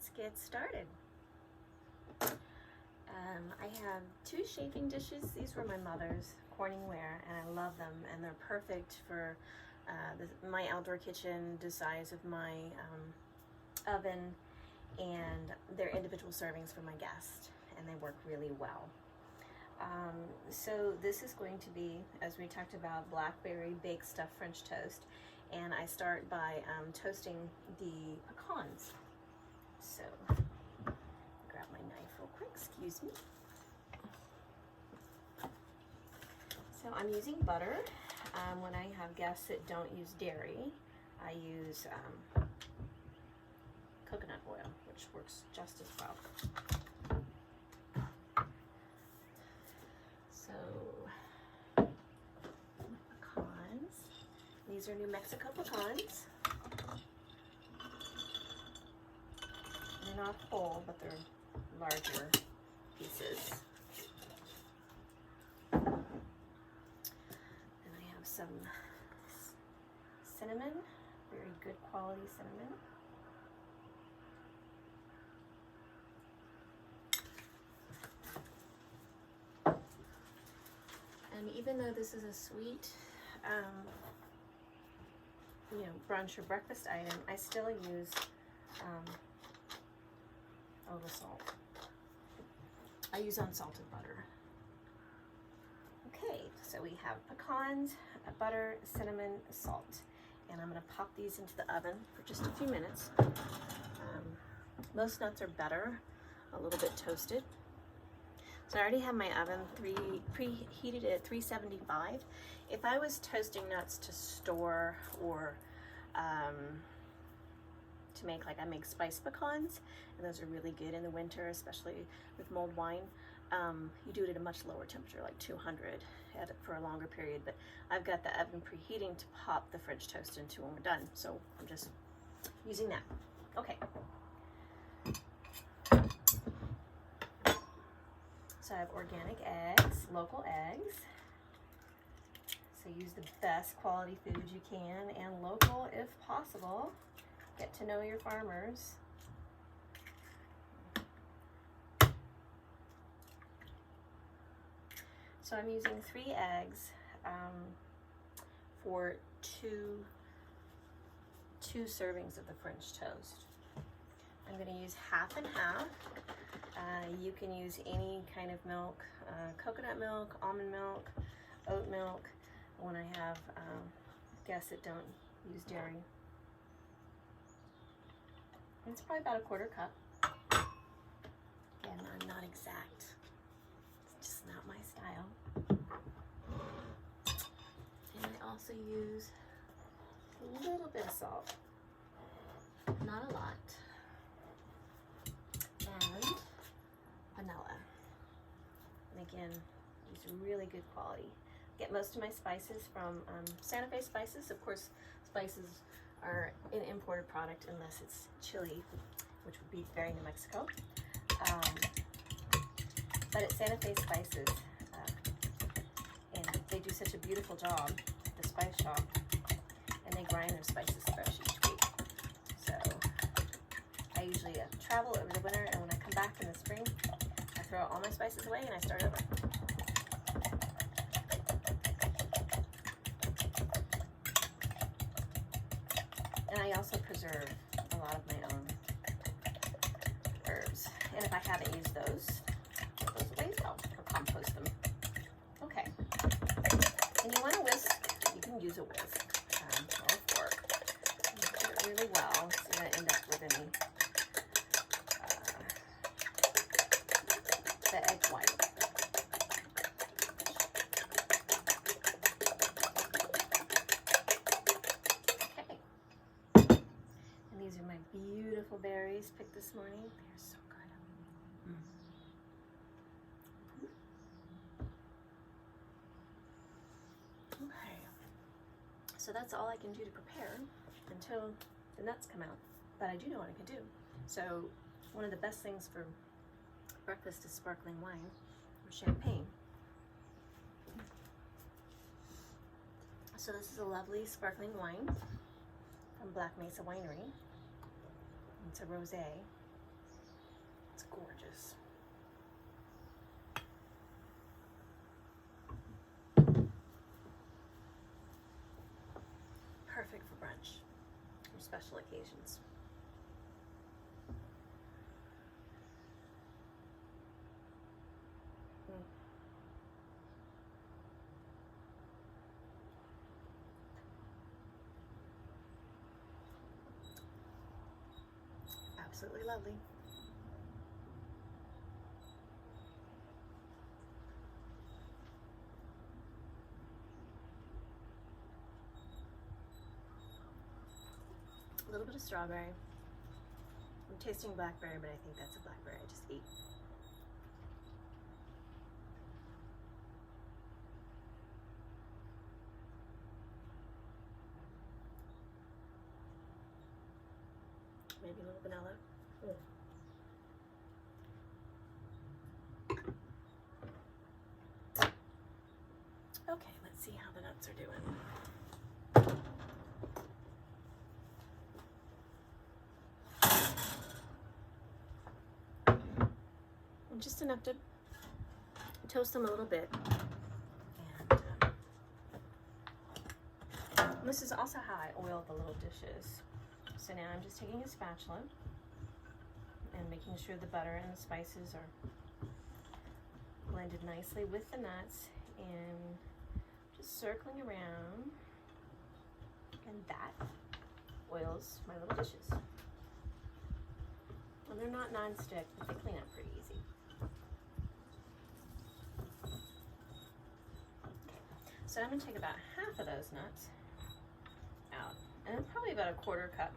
let's get started. I have 2 chafing dishes. These were my mother's Corningware, and I love them, and they're perfect for my outdoor kitchen, the size of my oven, and they're individual servings for my guests, and they work really well. So this is going to be, as we talked about, Blackberry baked stuffed French toast, and I start by toasting the pecans. So grab my knife real quick, excuse me. So I'm using butter. When I have guests that don't use dairy, I use coconut oil, which works just as well. So pecans. These are New Mexico pecans. They're not whole, but they're larger pieces. And I have some cinnamon, very good quality cinnamon. And even though this is a sweet, brunch or breakfast item, I still use a little salt. I use unsalted butter. Okay, so we have pecans, butter, cinnamon, salt, and I'm going to pop these into the oven for just a few minutes. Most nuts are better, a little bit toasted. So I already have my oven preheated at 375. If I was toasting nuts to store or to make, like I make spiced pecans, and those are really good in the winter, especially with mulled wine. You do it at a much lower temperature, like 200 for a longer period, but I've got the oven preheating to pop the French toast into when we're done. So I'm just using that. Okay. So I have organic eggs, local eggs. So use the best quality food you can, and local if possible. Get to know your farmers. So I'm using 3 eggs for two servings of the French toast. I'm going to use half and half. You can use any kind of milk, coconut milk, almond milk, oat milk, when I have guests that don't use dairy. It's probably about a 1/4 cup. Again, I'm not exact. It's just not my style. And I also use a little bit of salt. Not a lot. And vanilla. And again, these are really good quality. Get most of my spices from Santa Fe Spices. Of course, spices are an imported product unless it's chili, which would be very New Mexico. But at Santa Fe Spices, and they do such a beautiful job, the spice shop, and they grind their spices fresh each week. So I usually travel over the winter, and when I come back in the spring, I throw all my spices away and I start over. And I also preserve a lot of my own herbs. And if I haven't used those, put those away as well, or compost them. Okay. And you want to whisk, you can use a whisk or a fork. Mix it really well, so you don't end up with any the egg white. These are my beautiful berries picked this morning. They're so good. Okay. So that's all I can do to prepare until the nuts come out. But I do know what I can do. So one of the best things for breakfast is sparkling wine or champagne. So this is a lovely sparkling wine from Black Mesa Winery. It's a rosé. It's gorgeous. Perfect for brunch or special occasions. Absolutely lovely. A little bit of strawberry. I'm tasting blackberry, but I think that's a blackberry I just ate. Maybe a little vanilla. Okay, let's see how the nuts are doing. And just enough to toast them a little bit. And this is also how I oil the little dishes. So now I'm just taking a spatula and making sure the butter and the spices are blended nicely with the nuts, and just circling around, and that oils my little dishes. And they're not non-stick, but they clean up pretty easy. So I'm going to take about half of those nuts out, and then probably about a quarter cup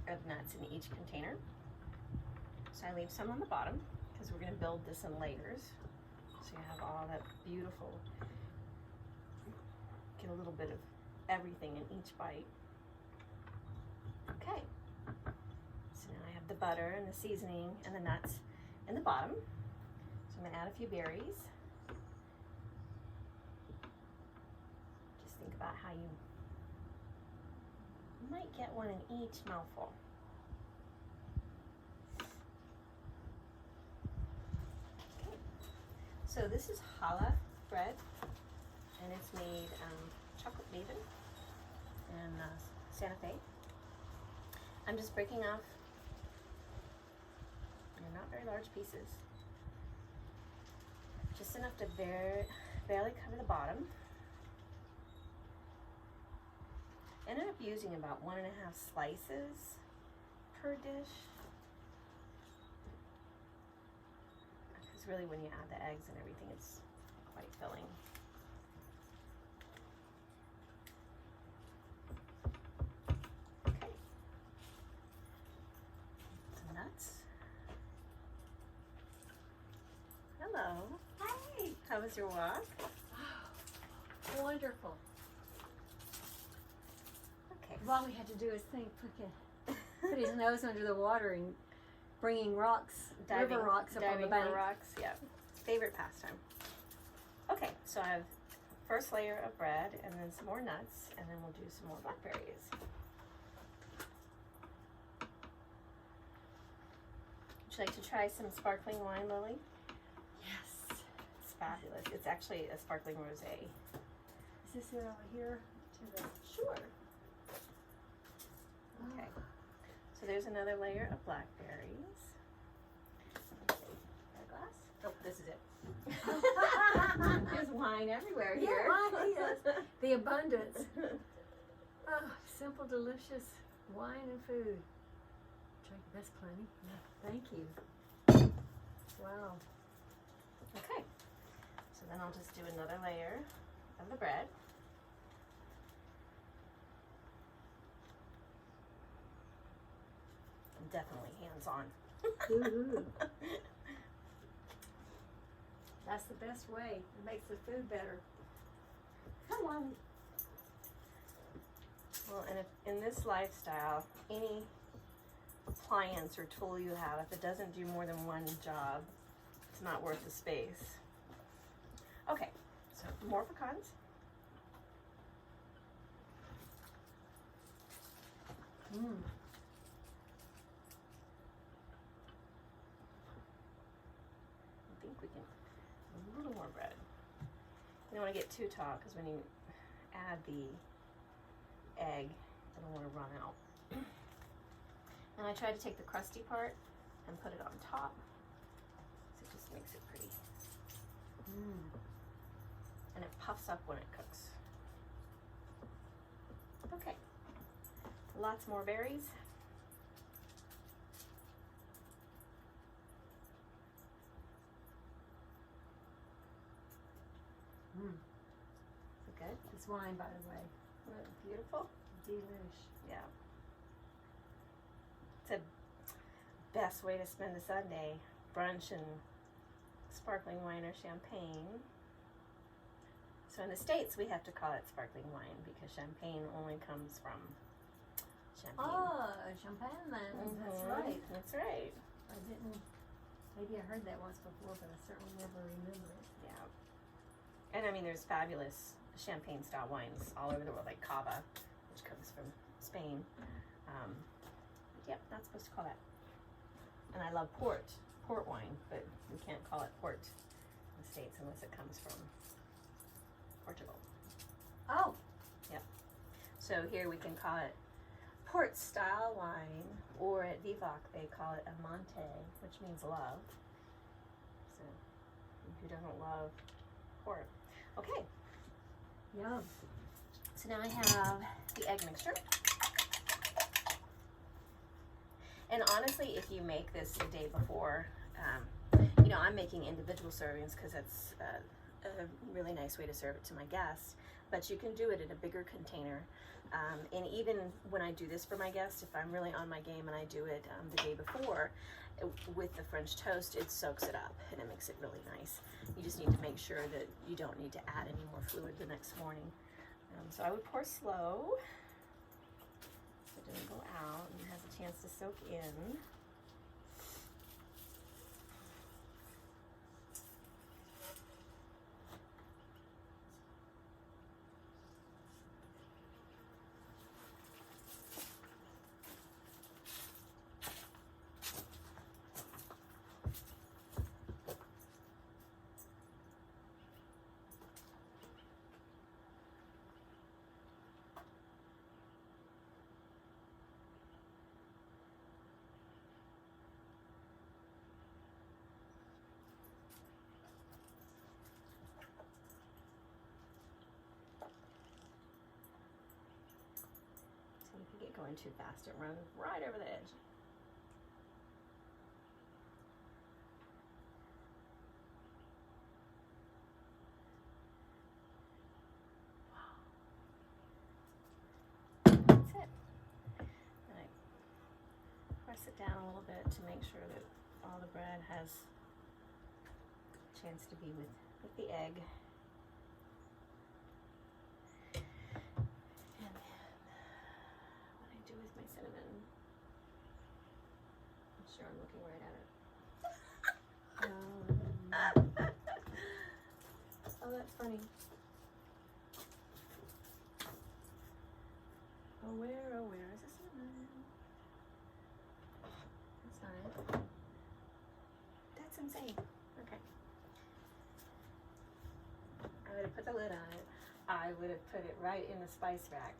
of nuts in each container. So I leave some on the bottom because we're going to build this in layers. So you have all that beautiful, get a little bit of everything in each bite. Okay, so now I have the butter and the seasoning and the nuts in the bottom. So I'm going to add a few berries. Just think about how you might get one in each mouthful. Okay. So this is challah bread, and it's made chocolate maven in Santa Fe. I'm just breaking off, not very large pieces, just enough to barely cover the bottom. Ended up using about 1.5 slices per dish, because really when you add the eggs and everything, it's quite filling. Okay, some nuts. Hello. Hi. How was your walk? Oh, wonderful. All we had to do is put his nose under the water and bringing rocks, river rocks up on the bank. Rocks, yeah. Favorite pastime. Okay, so I have first layer of bread and then some more nuts, and then we'll do some more blackberries. Would you like to try some sparkling wine, Lily? Yes. It's fabulous. It's actually a sparkling rosé. Is this it over here? Sure. Okay, so there's another layer of blackberries. Got a glass? Oh, this is it. There's wine everywhere here. Yeah, wine, yes. The abundance. Oh, simple, delicious wine and food. Drink, that's plenty. Yeah, thank you. Wow. Okay, so then I'll just do another layer of the bread. Definitely hands-on. That's the best way. It makes the food better. Come on. Well, and if in this lifestyle, any appliance or tool you have, if it doesn't do more than one job, it's not worth the space. Okay, so more pecans. we can, a little more bread. You don't want to get too tall because when you add the egg, it'll want to run out. And I try to take the crusty part and put it on top, so it just makes it pretty. And it puffs up when it cooks. Okay, lots more berries. Is it good? It's wine, by the way. Isn't it beautiful? Delish. Yeah. It's a best way to spend a Sunday. Brunch and sparkling wine or champagne. So in the States, we have to call it sparkling wine because champagne only comes from champagne. Oh, champagne man. That's right. That's right. I didn't, maybe I heard that once before, but I certainly never remember it. Yeah. And I mean, there's fabulous champagne style wines all over the world, like Cava, which comes from Spain. Yep, not supposed to call that. And I love port wine, but we can't call it port in the States unless it comes from Portugal. Oh. Yep. So here we can call it port style wine, or at Vivac they call it Amante, which means love. So who doesn't love port? Okay. Yum. So now I have the egg mixture. And honestly, if you make this the day before, you know, I'm making individual servings because it's a really nice way to serve it to my guests. But you can do it in a bigger container. And even when I do this for my guests, if I'm really on my game and I do it the day before, with the French toast, it soaks it up and it makes it really nice. You just need to make sure that you don't need to add any more fluid the next morning. So I would pour slow, so it doesn't go out and has a chance to soak in. If you get going too fast, it runs right over the edge. Wow. That's it. And I press it down a little bit to make sure that all the bread has a chance to be with the egg. My cinnamon. I'm sure I'm looking right at it. Oh, that's funny. Oh, where is the cinnamon? That's not it. That's insane. Okay. I would have put the lid on it. I would have put it right in the spice rack.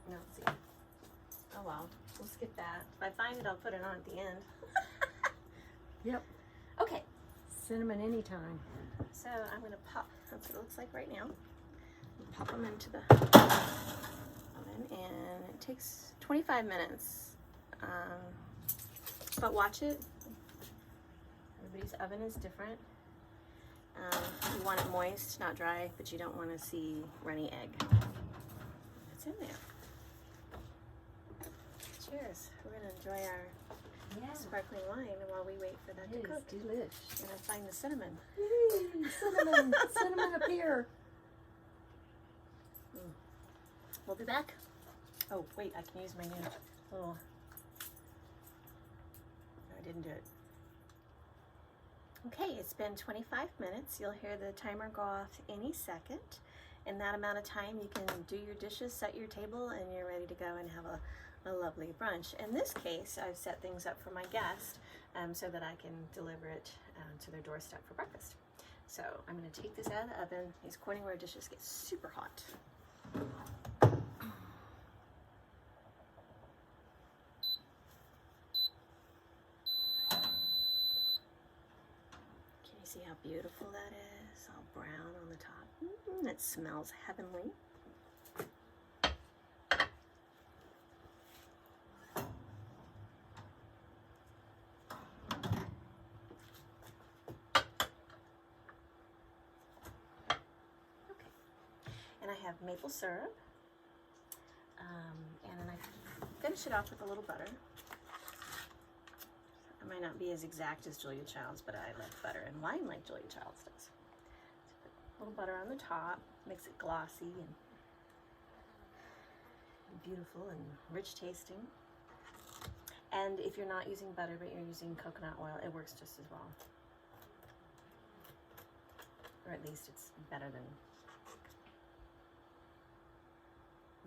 No, see. Oh well, we'll skip that. If I find it, I'll put it on at the end. Yep. Okay. Cinnamon anytime. So I'm gonna pop. That's what it looks like right now. Pop them into the oven, and it takes 25 minutes. But watch it. Everybody's oven is different. You want it moist, not dry, but you don't want to see runny egg. It's in there. Cheers. We're going to enjoy our sparkling wine while we wait for that to cook. It is delish. And I find the cinnamon. Yay, cinnamon. Cinnamon up here. We'll be back. Oh, wait, I can use my new little... No, I didn't do it. Okay, it's been 25 minutes. You'll hear the timer go off any second. In that amount of time, you can do your dishes, set your table, and you're ready to go and have a lovely brunch. In this case, I've set things up for my guest so that I can deliver it to their doorstep for breakfast. So I'm going to take this out of the oven. These Corningware dishes get super hot. Can you see how beautiful that is? All brown on the top. It smells heavenly. And I have maple syrup, and then I finish it off with a little butter. It might not be as exact as Julia Child's, but I like butter and wine like Julia Child's does. So put a little butter on the top, makes it glossy and beautiful and rich tasting. And if you're not using butter, but you're using coconut oil, it works just as well. Or at least it's better than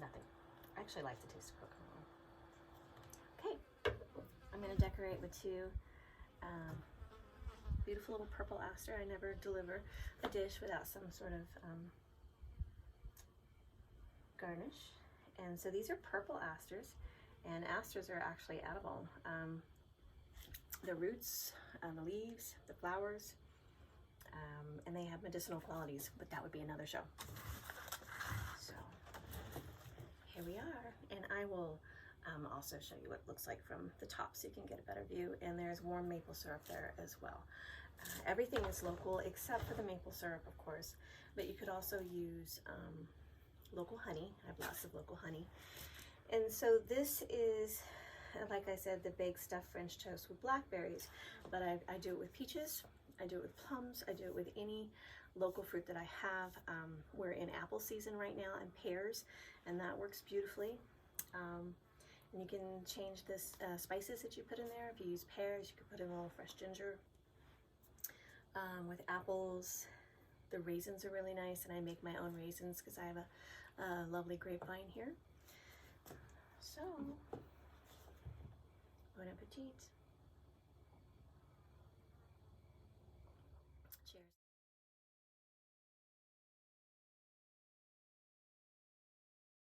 nothing. I actually like the taste of coconut oil. Okay, I'm going to decorate with two beautiful little purple aster. I never deliver a dish without some sort of garnish. And so these are purple asters, and asters are actually edible. The roots, the leaves, the flowers, and they have medicinal qualities, but that would be another show. So here we are, and I will also show you what it looks like from the top so you can get a better view. And there's warm maple syrup there as well. Everything is local except for the maple syrup, of course, but you could also use local honey. I have lots of local honey. And so this is, like I said, the baked stuffed French toast with blackberries, but I do it with peaches, I do it with plums, I do it with any local fruit that I have. We're in apple season right now, and pears, and that works beautifully. And you can change this spices that you put in there. If you use pears, you could put in a little fresh ginger. With apples, the raisins are really nice, and I make my own raisins because I have a lovely grapevine here. So, bon appetit.